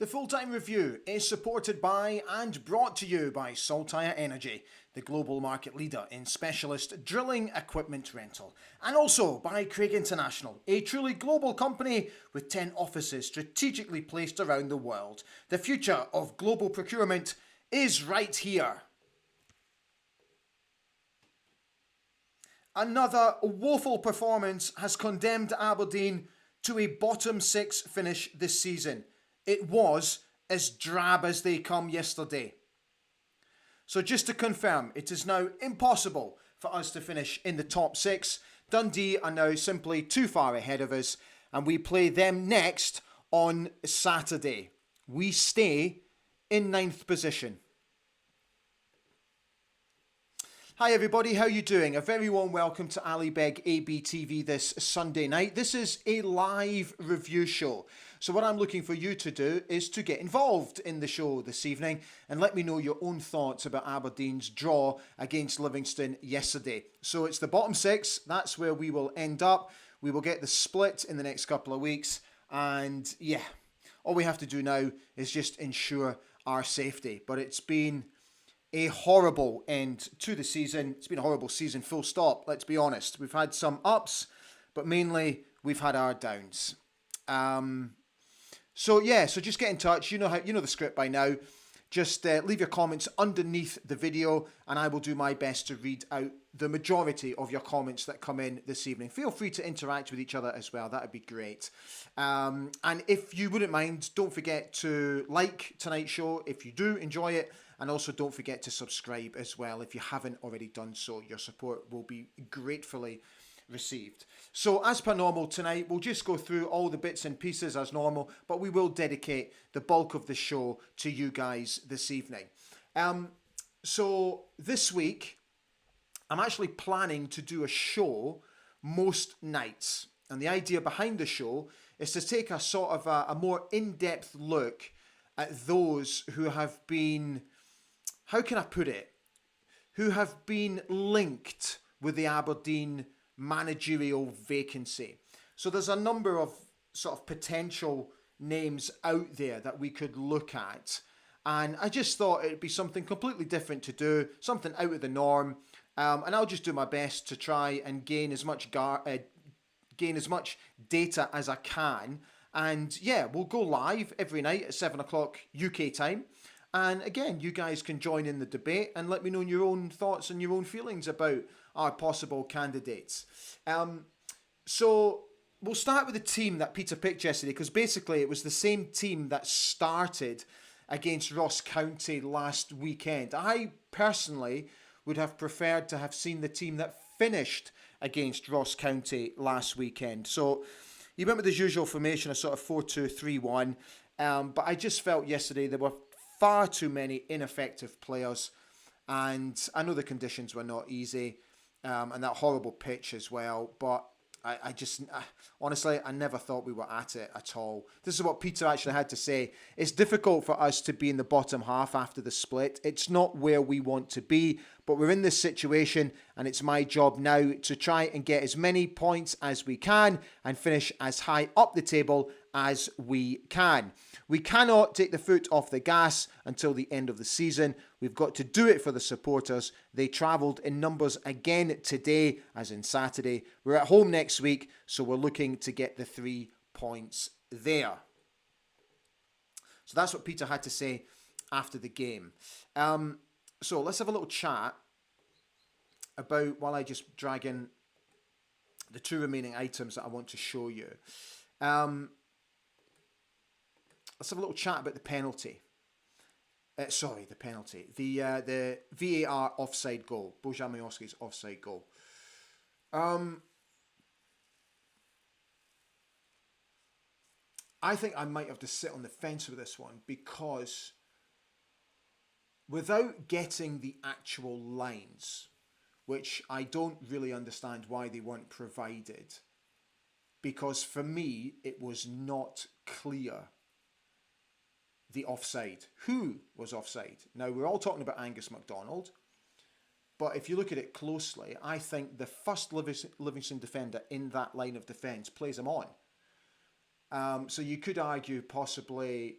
The Full-Time Review is supported by and brought to you by Saltire Energy, the global market leader in specialist drilling equipment rental, and also by Craig International, a truly global company with 10 offices strategically placed around the world. The future of global procurement is right here. Another woeful performance has condemned Aberdeen to a bottom six finish this season. It was as drab as they come yesterday. So just to confirm, it is now impossible for us to finish in the top six. Dundee are now simply too far ahead of us, and we play them next on Saturday. We stay in 9th position. Hi everybody, how you doing? A very warm welcome to Ali Beg ABTV this Sunday night. This is a live review show. So what I'm looking for you to do is to get involved in the show this evening and let me know your own thoughts about Aberdeen's draw against Livingston yesterday. So it's the bottom six, that's where we will end up. We will get the split in the next couple of weeks, and yeah, all we have to do now is just ensure our safety. But it's been a horrible end to the season. It's been a horrible season, full stop, let's be honest. We've had some ups, but mainly we've had our downs. So just get in touch. You know the script by now. Just leave your comments underneath the video and I will do my best to read out the majority of your comments that come in this evening. Feel free to interact with each other as well. That would be great. And if you wouldn't mind, don't forget to like tonight's show if you do enjoy it. And also don't forget to subscribe as well if you haven't already done so. Your support will be gratefully received. So as per normal tonight, we'll just go through all the bits and pieces as normal, but we will dedicate the bulk of the show to you guys this evening. So this week, I'm actually planning to do a show most nights. And the idea behind the show is to take a sort of a more in-depth look at those who have been, how can I put it, who have been linked with the Aberdeen managerial vacancy. So there's a number of sort of potential names out there that we could look at. And I just thought it'd be something completely different to do, something out of the norm. And I'll just do my best to try and gain as much data as I can. And yeah, we'll go live every night at 7 o'clock UK time. And again, you guys can join in the debate and let me know your own thoughts and your own feelings about our possible candidates. So we'll start with the team that Peter picked yesterday, because basically it was the same team that started against Ross County last weekend. I personally would have preferred to have seen the team that finished against Ross County last weekend. So he went with his usual formation, a sort of 4-2-3-1. But I just felt yesterday there were far too many ineffective players. And I know the conditions were not easy. And that horrible pitch as well. But I honestly, I never thought we were at it at all. This is what Peter actually had to say. It's difficult for us to be in the bottom half after the split. It's not where we want to be, but we're in this situation and it's my job now to try and get as many points as we can and finish as high up the table as we can. We cannot take the foot off the gas until the end of the season. We've got to do it for the supporters. They travelled in numbers again today, as in Saturday. We're at home next week, so we're looking to get the 3 points there. So that's what Peter had to say after the game. So let's have a little chat about, while I just drag in the 2 remaining items that I want to show you. Let's have a little chat about the penalty. The penalty. The VAR offside goal. Bojan Miłoszki's offside goal. I think I might have to sit on the fence with this one, because without getting the actual lines, which I don't really understand why they weren't provided, because for me it was not clear the offside. Who was offside? Now, we're all talking about Angus MacDonald, but if you look at it closely, I think the first Livingston defender in that line of defence plays him on. So you could argue possibly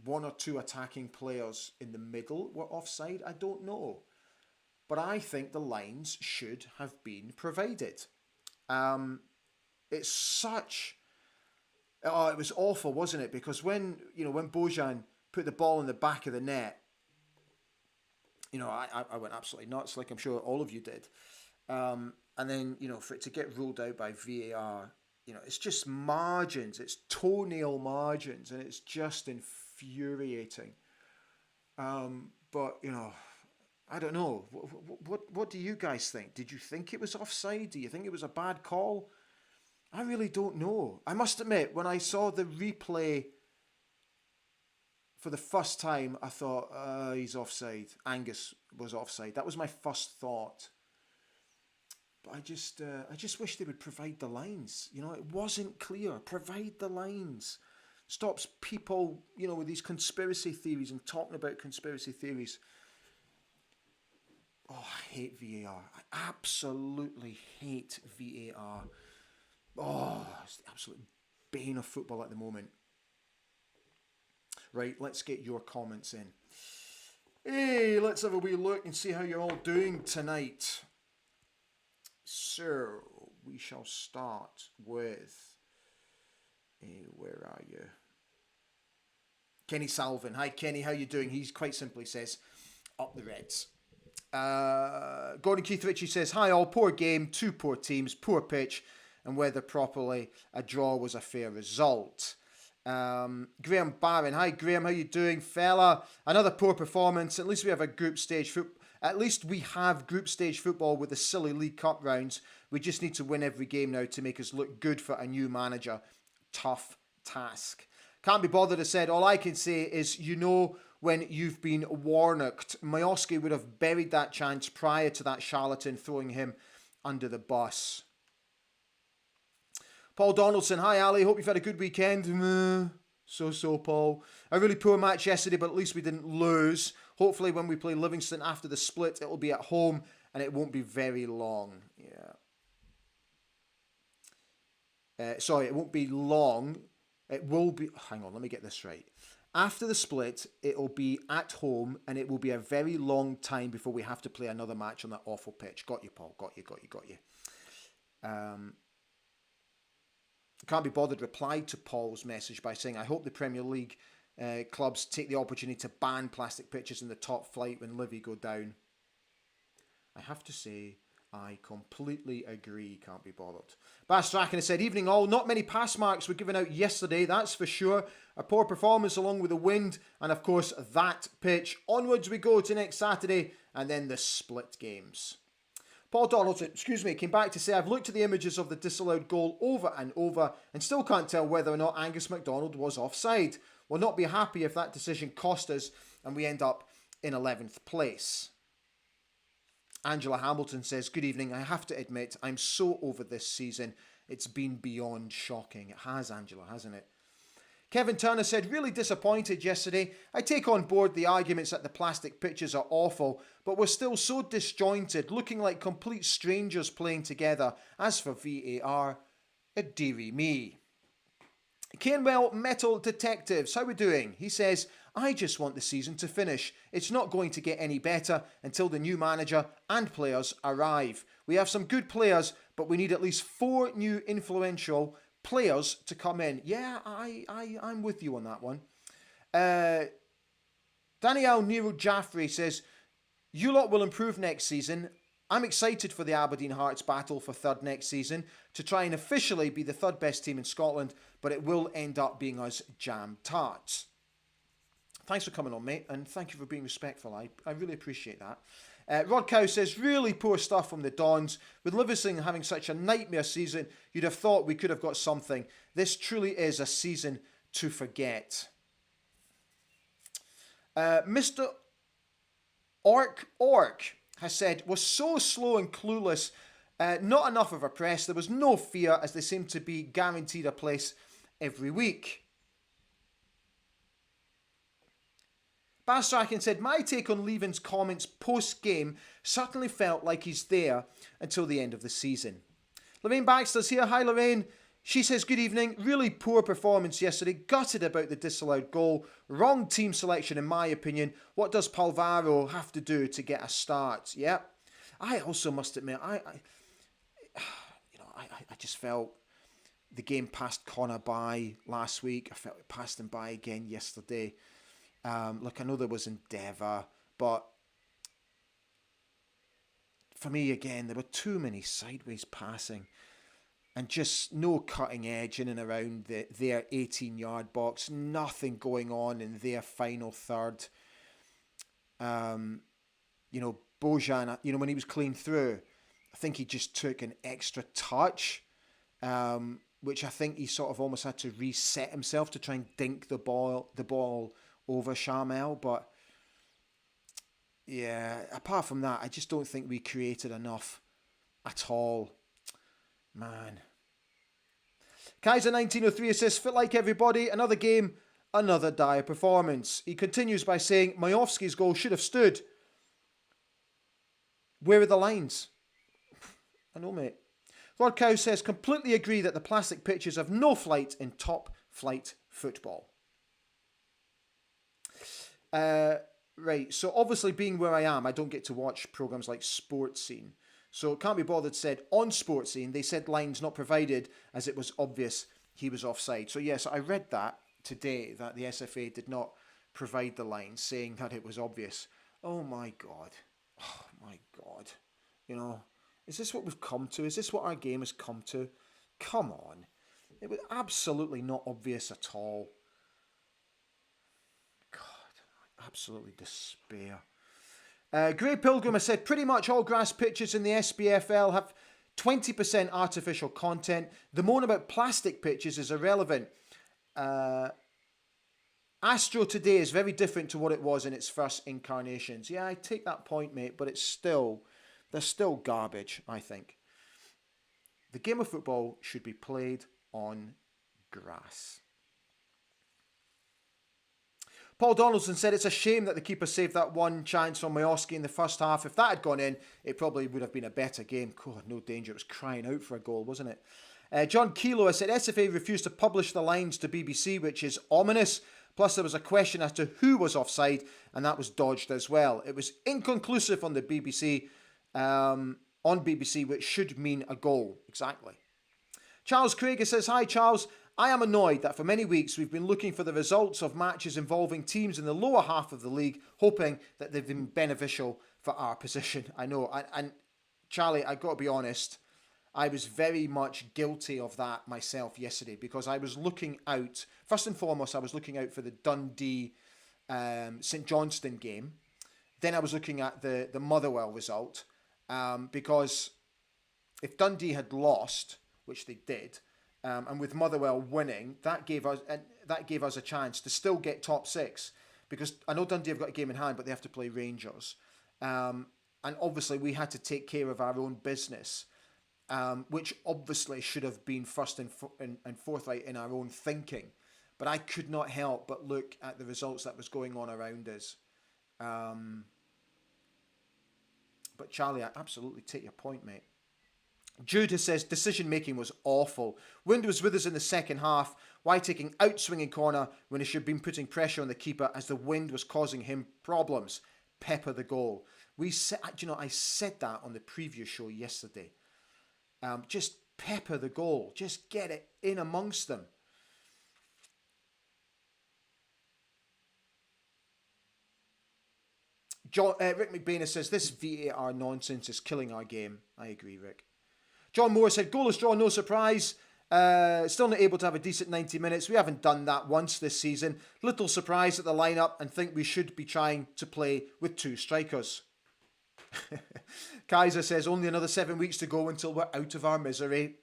one or two attacking players in the middle were offside? I don't know. But I think the lines should have been provided. It's such... Oh, it was awful, wasn't it? Because when Bojan put the ball in the back of the net, I went absolutely nuts, like I'm sure all of you did. And then, for it to get ruled out by VAR, it's just margins. It's toenail margins, and it's just infuriating. But, I don't know. What do you guys think? Did you think it was offside? Do you think it was a bad call? I really don't know. I must admit, when I saw the replay for the first time, I thought, he's offside. Angus was offside. That was my first thought. But I just wish they would provide the lines. It wasn't clear. Provide the lines. Stops people, with these conspiracy theories and talking about conspiracy theories. Oh, I hate VAR. I absolutely hate VAR. Oh, it's the absolute bane of football at the moment. Right, let's get your comments in. Hey, let's have a wee look and see how you're all doing tonight. So, we shall start with... where are you? Kenny Salvin. Hi, Kenny, how you doing? He quite simply says, up the Reds. Gordon Keith Ritchie says, hi all, poor game, two poor teams, poor pitch, and whether properly a draw was a fair result. Graham Barron, hi Graham, how you doing, fella? Another poor performance. At least we have group stage football with the silly League Cup rounds. We just need to win every game now to make us look good for a new manager. Tough task. Can't be bothered, I said. All I can say is, when you've been Warnocked, Mayoski would have buried that chance prior to that charlatan throwing him under the bus. Paul Donaldson, hi Ali, hope you've had a good weekend. So, Paul. A really poor match yesterday, but at least we didn't lose. Hopefully when we play Livingston after the split, it'll be at home and it won't be very long. Yeah. Sorry, it won't be long. It will be... Hang on, let me get this right. After the split, it'll be at home and it will be a very long time before we have to play another match on that awful pitch. Got you, Paul. Got you. Can't be bothered replied to Paul's message by saying, I hope the Premier League clubs take the opportunity to ban plastic pitches in the top flight when Livy go down. I have to say, I completely agree, can't be bothered. Bas Strachan has said, evening all, not many pass marks were given out yesterday, that's for sure. A poor performance along with the wind, and of course that pitch. Onwards we go to next Saturday, and then the split games. Paul Donaldson, came back to say, I've looked at the images of the disallowed goal over and over and still can't tell whether or not Angus MacDonald was offside. Will not be happy if that decision cost us and we end up in 11th place. Angela Hamilton says, good evening. I have to admit, I'm so over this season. It's been beyond shocking. It has, Angela, hasn't it? Kevin Turner said, really disappointed yesterday. I take on board the arguments that the plastic pitches are awful, but we're still so disjointed, looking like complete strangers playing together. As for VAR, dearie me. Canewell Metal Detectives, how we doing? He says, I just want the season to finish. It's not going to get any better until the new manager and players arrive. We have some good players, but we need at least 4 new influential players to come in. Yeah, I'm with you on that one. Danielle Nero Jaffrey says, you lot will improve next season. I'm excited for the Aberdeen Hearts battle for third next season to try and officially be the third best team in Scotland, but it will end up being us jam tarts. Thanks for coming on, mate, and thank you for being respectful. I really appreciate that. Rod Cow says, really poor stuff from the Dons. With Livingston having such a nightmare season, you'd have thought we could have got something. This truly is a season to forget. Mr. Orc has said, was so slow and clueless, not enough of a press. There was no fear as they seemed to be guaranteed a place every week. Bastrakin said, my take on Leven's comments post-game certainly felt like he's there until the end of the season. Lorraine Baxter's here. Hi, Lorraine. She says, good evening. Really poor performance yesterday. Gutted about the disallowed goal. Wrong team selection, in my opinion. What does Palvaro have to do to get a start? Yeah. I also must admit, I just felt the game passed Connor by last week. I felt it passed him by again yesterday. Look, I know there was endeavour, but for me, again, there were too many sideways passing and just no cutting edge in and around their 18-yard box. Nothing going on in their final third. Bojan, when he was clean through, I think he just took an extra touch, which I think he sort of almost had to reset himself to try and dink the ball over Sharmel. But yeah, apart from that, I just don't think we created enough at all. Man. Kaiser 1903 says, fit like everybody, another game, another dire performance. He continues by saying, Majowski's goal should have stood. Where are the lines? I know, mate. Lord Cow says, completely agree that the plastic pitches have no flight in top flight football. Right, so obviously being where I am, I don't get to watch programmes like Sports Scene. So it can't be bothered said on Sports Scene, they said lines not provided as it was obvious he was offside. So yes, I read that today, that the SFA did not provide the lines, saying that it was obvious. Oh my God. Oh my God. Is this what we've come to? Is this what our game has come to? Come on. It was absolutely not obvious at all. God, absolutely despair. Grey Pilgrim has said pretty much all grass pitches in the SPFL have 20% artificial content. The moan about plastic pitches is irrelevant. Astro today is very different to what it was in its first incarnations. Yeah, I take that point, mate, but they're still garbage, I think. The game of football should be played on grass. Paul Donaldson said it's a shame that the keeper saved that one chance from Majowski in the first half. If that had gone in, it probably would have been a better game. God, no danger. It was crying out for a goal, wasn't it? John Kilo has said SFA refused to publish the lines to BBC, which is ominous. Plus, there was a question as to who was offside, and that was dodged as well. It was inconclusive on the BBC, which should mean a goal. Exactly. Charles Craig says, hi, Charles. I am annoyed that for many weeks we've been looking for the results of matches involving teams in the lower half of the league, hoping that they've been beneficial for our position. I know. And Charlie, I've got to be honest, I was very much guilty of that myself yesterday because I was looking out, first and foremost, I was looking out for the Dundee St Johnstone game. Then I was looking at the Motherwell result because if Dundee had lost, which they did, and with Motherwell winning, that gave us a chance to still get top six because I know Dundee have got a game in hand, but they have to play Rangers, and obviously we had to take care of our own business, which obviously should have been first and forthright in our own thinking, but I could not help but look at the results that was going on around us. But Charlie, I absolutely take your point, mate. Jude says decision making was awful. Wind was with us in the second half. Why taking out swinging corner when he should have been putting pressure on the keeper as the wind was causing him problems? Pepper the goal. I said that on the previous show yesterday. Just pepper the goal. Just get it in amongst them. Rick McBain says this VAR nonsense is killing our game. I agree, Rick. John Moore said, goalless draw, no surprise. Still not able to have a decent 90 minutes. We haven't done that once this season. Little surprise at the lineup and think we should be trying to play with two strikers. Kaiser says, only another 7 weeks to go until we're out of our misery.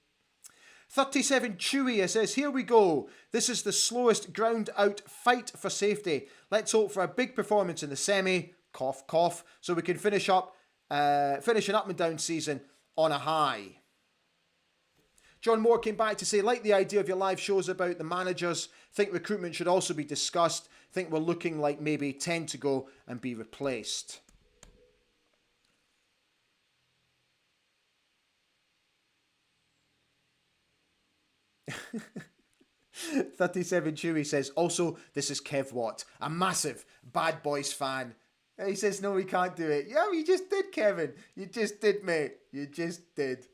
37 Chewy says, here we go. This is the slowest ground out fight for safety. Let's hope for a big performance in the semi, cough, cough, so we can finish an up and down season on a high. John Moore came back to say, like the idea of your live shows about the managers, think recruitment should also be discussed. Think we're looking like maybe 10 to go and be replaced. 37 Chewy says, also, this is Kev Watt, a massive Bad Boys fan. He says, no, we can't do it. Yeah, you just did, Kevin. You just did, mate. You just did.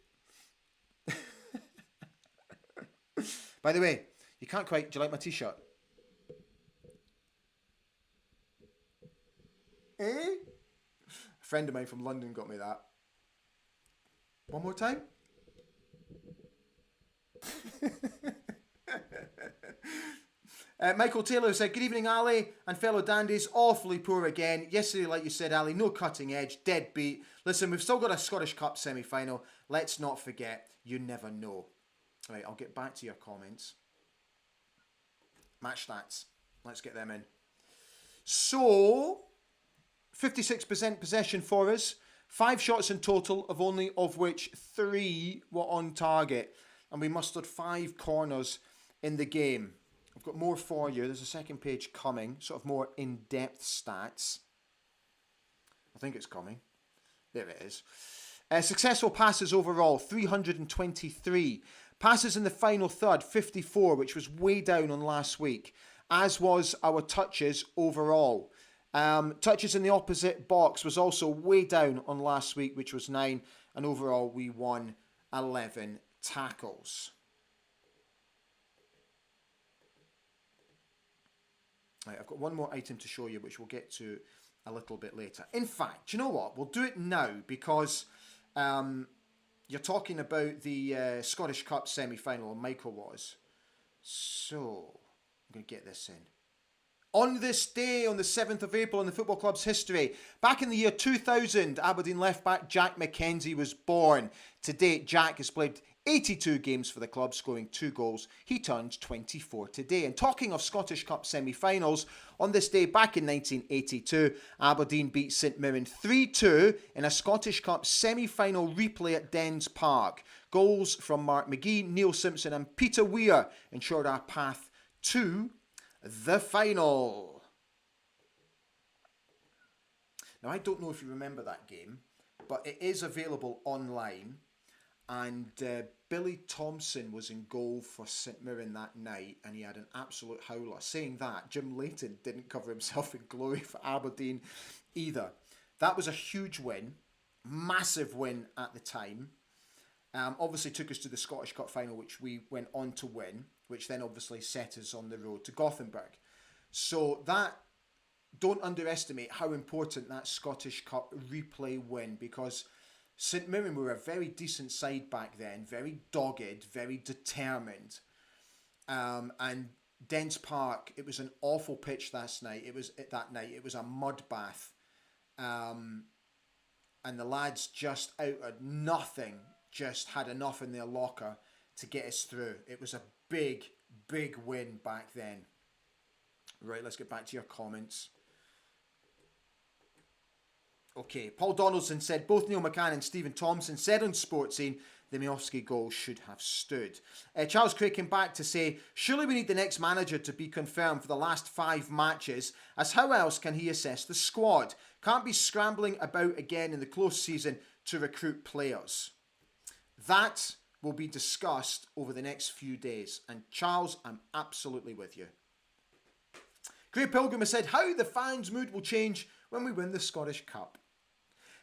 By the way, you can't quite... Do you like my t-shirt? Eh? A friend of mine from London got me that. One more time? Michael Taylor said, good evening, Ali and fellow dandies. Awfully poor again. Yesterday, like you said, Ali, no cutting edge, dead beat. Listen, we've still got a Scottish Cup semi-final. Let's not forget, you never know. Right, I'll get back to your comments. Match stats. Let's get them in. So, 56% possession for us. 5 shots in total, of which 3 were on target. And we mustered 5 corners in the game. I've got more for you. There's a second page coming. Sort of more in-depth stats. I think it's coming. There it is. Successful passes overall, 323. Passes in the final third, 54, which was way down on last week. As was our touches overall. Touches in the opposite box was also way down on last week, which was 9. And overall, we won 11 tackles. Right, I've got one more item to show you, which we'll get to a little bit later. In fact, you know what? We'll do it now because you're talking about the Scottish Cup semi-final, and Michael was. So, I'm going to get this in. On this day, on the 7th of April in the football club's history, back in the year 2000, Aberdeen left-back Jack McKenzie was born. To date, Jack has played 82 games for the club, scoring 2 goals. He turned 24 today. And talking of Scottish Cup semi-finals, on this day back in 1982, Aberdeen beat St Mirren 3-2 in a Scottish Cup semi-final replay at Dens Park. Goals from Mark McGee, Neil Simpson and Peter Weir ensured our path to the final. Now, I don't know if you remember that game, but it is available online. And Billy Thompson was in goal for St Mirren that night, and he had an absolute howler. Saying that, Jim Leighton didn't cover himself in glory for Aberdeen either. That was a huge win, massive win at the time. Obviously took us to the Scottish Cup final, which we went on to win, which then obviously set us on the road to Gothenburg. So that, don't underestimate how important that Scottish Cup replay win, because St Mirren were a very decent side back then, very dogged, very determined. And Dens Park, it was an awful pitch that night. It was a mud bath. And the lads just out of nothing just had enough in their locker to get us through. It was a big, big win back then. Right, let's get back to your comments. Okay, Paul Donaldson said, both Neil McCann and Stephen Thompson said on Sportscene the Miofsky goal should have stood. Charles Craig came back to say, surely we need the next manager to be confirmed for the last 5 matches, as how else can he assess the squad? Can't be scrambling about again in the close season to recruit players. That will be discussed over the next few days. And Charles, I'm absolutely with you. Grey Pilgrim has said, how the fans' mood will change when we win the Scottish Cup.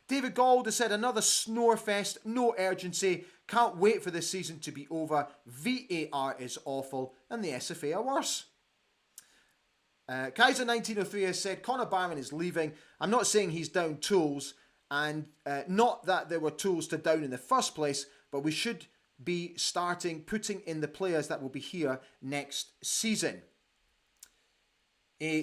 David Gold has said, another snore fest, no urgency, can't wait for this season to be over, VAR is awful, and the SFA are worse. Kaiser 1903 has said, Conor Barron is leaving. I'm not saying he's down tools, and not that there were tools to down in the first place, but we should be putting in the players that will be here next season.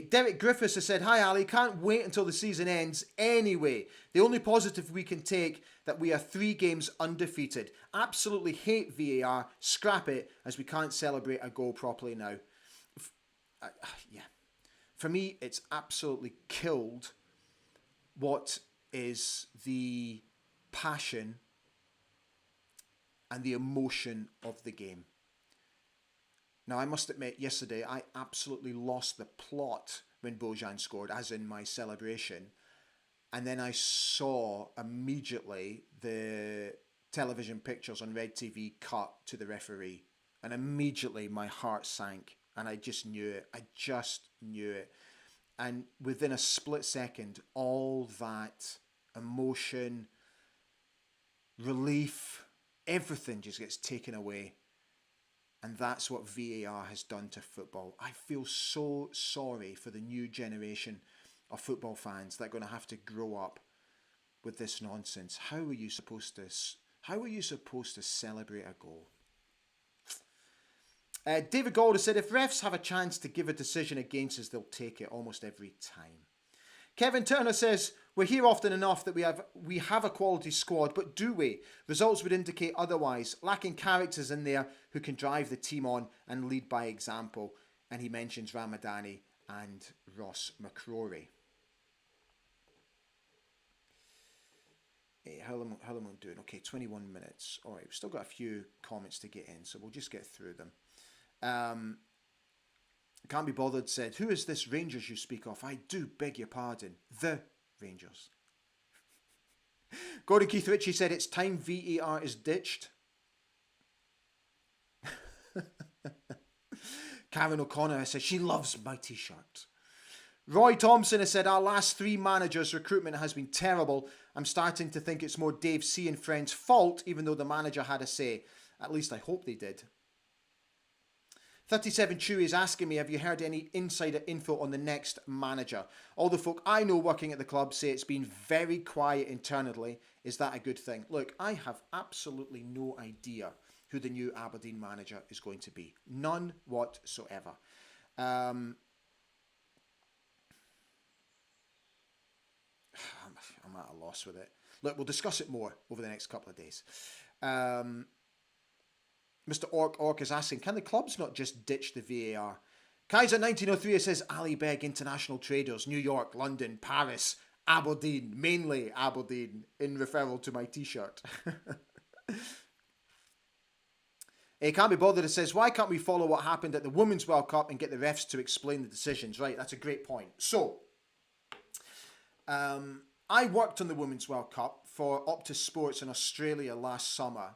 Derek Griffiths has said, hi Ali, can't wait until the season ends anyway. The only positive we can take that we are 3 games undefeated. Absolutely hate VAR, scrap it, as we can't celebrate a goal properly now. Yeah. For me, it's absolutely killed what is the passion and the emotion of the game. Now, I must admit, yesterday, I absolutely lost the plot when Bojan scored, as in my celebration. And then I saw immediately the television pictures on Red TV cut to the referee. And immediately my heart sank and I just knew it. I just knew it. And within a split second, all that emotion, relief, everything just gets taken away. And that's what VAR has done to football. I feel so sorry for the new generation of football fans that are going to have to grow up with this nonsense. How are you supposed to celebrate a goal? David Gold has said, if refs have a chance to give a decision against us, they'll take it almost every time. Kevin Turner says, we're here often enough that we have a quality squad, but do we? Results would indicate otherwise, lacking characters in there who can drive the team on and lead by example. And he mentions Ramadani and Ross McCrory. Hey, how am I doing? Okay, 21 minutes. All right, we've still got a few comments to get in, so we'll just get through them. Can't be bothered said, who is this Rangers you speak of? I do beg your pardon. The Rangers. Gordon Keith Ritchie said, it's time VAR is ditched. Karen O'Connor said, she loves my t-shirt. Roy Thompson has said, our last 3 managers' recruitment has been terrible. I'm starting to think it's more Dave C. and friends' fault, even though the manager had a say. At least I hope they did. 37 Chewy is asking me, have you heard any insider info on the next manager? All the folk I know working at the club say it's been very quiet internally. Is that a good thing? Look, I have absolutely no idea who the new Aberdeen manager is going to be. None whatsoever. I'm at a loss with it. Look, we'll discuss it more over the next couple of days. Mr. Orc is asking, can the clubs not just ditch the VAR? Kaiser 1903 says, Ali Beg International Traders, New York, London, Paris, Aberdeen, mainly Aberdeen, in referral to my t-shirt. It can't be bothered. It says, why can't we follow what happened at the Women's World Cup and get the refs to explain the decisions? Right, that's a great point. So, I worked on the Women's World Cup for Optus Sports in Australia last summer.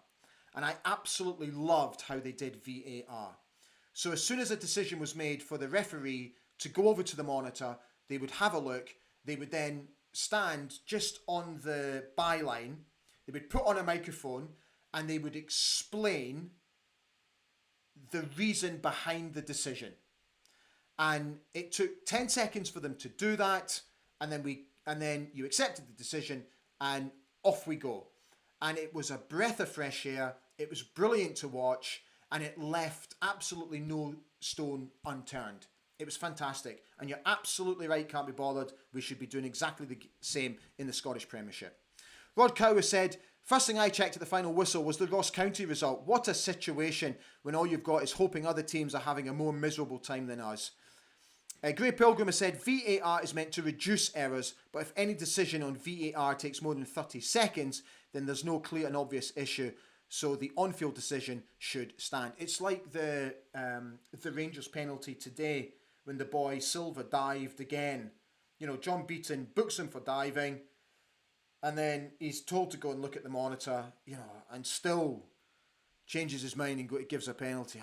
And I absolutely loved how they did VAR. So as soon as a decision was made for the referee to go over to the monitor, they would have a look. They would then stand just on the byline. They would put on a microphone and they would explain the reason behind the decision. And it took 10 seconds for them to do that. And then you accepted the decision and off we go. And it was a breath of fresh air. It was brilliant to watch, and it left absolutely no stone unturned. It was fantastic. And you're absolutely right, can't be bothered. We should be doing exactly the same in the Scottish Premiership. Rod Cower said, first thing I checked at the final whistle was the Ross County result. What a situation when all you've got is hoping other teams are having a more miserable time than us. Gray Pilgrim has said, VAR is meant to reduce errors, but if any decision on VAR takes more than 30 seconds, then there's no clear and obvious issue. So the on-field decision should stand. It's like the Rangers penalty today when the boy Silva dived again. You know, John Beaton books him for diving, and then he's told to go and look at the monitor, you know, and still changes his mind and gives a penalty.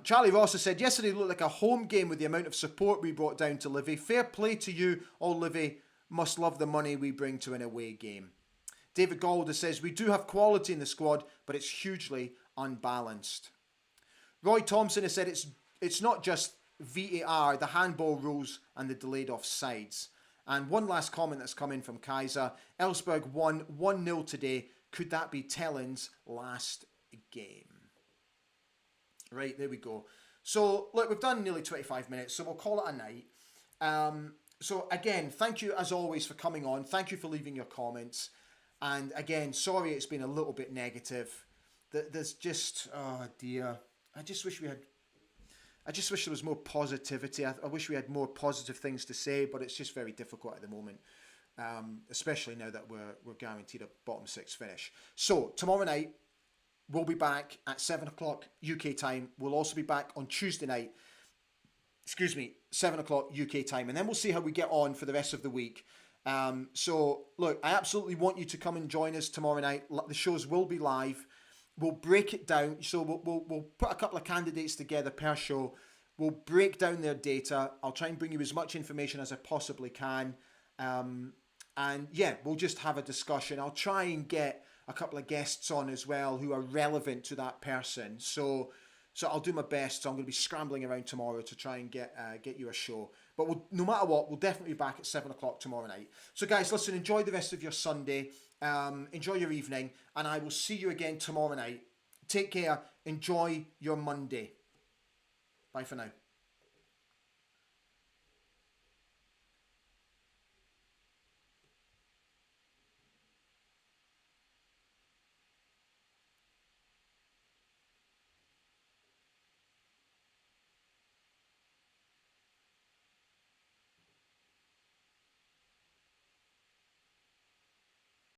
Charlie Ross has said, yesterday looked like a home game with the amount of support we brought down to Livy. Fair play to you, all Livy must love the money we bring to an away game. David Galder says, we do have quality in the squad, but it's hugely unbalanced. Roy Thompson has said, it's not just VAR, the handball rules and the delayed offsides. And one last comment that's come in from Kaiser. Elfsborg won 1-0 today. Could that be Tellin's last game? Right, there we go. So, look, we've done nearly 25 minutes, so we'll call it a night. So, again, thank you as always for coming on. Thank you for leaving your comments. And again, sorry it's been a little bit negative. There's just, oh dear. I just wish there was more positivity. I wish we had more positive things to say, but it's just very difficult at the moment. Especially now that we're guaranteed a bottom 6 finish. So, tomorrow night, we'll be back at 7 o'clock UK time. We'll also be back on Tuesday night. 7 o'clock UK time. And then we'll see how we get on for the rest of the week. So, look, I absolutely want you to come and join us tomorrow night. The shows will be live. we'll break it down. So we'll put a couple of candidates together per show. We'll break down their data. I'll try and bring you as much information as I possibly can. And yeah, we'll just have a discussion. I'll try and get a couple of guests on as well who are relevant to that person. So I'll do my best. So I'm going to be scrambling around tomorrow to try and get you a show. But no matter what, we'll definitely be back at 7 o'clock tomorrow night. So guys, listen, enjoy the rest of your Sunday. Enjoy your evening. And I will see you again tomorrow night. Take care. Enjoy your Monday. Bye for now.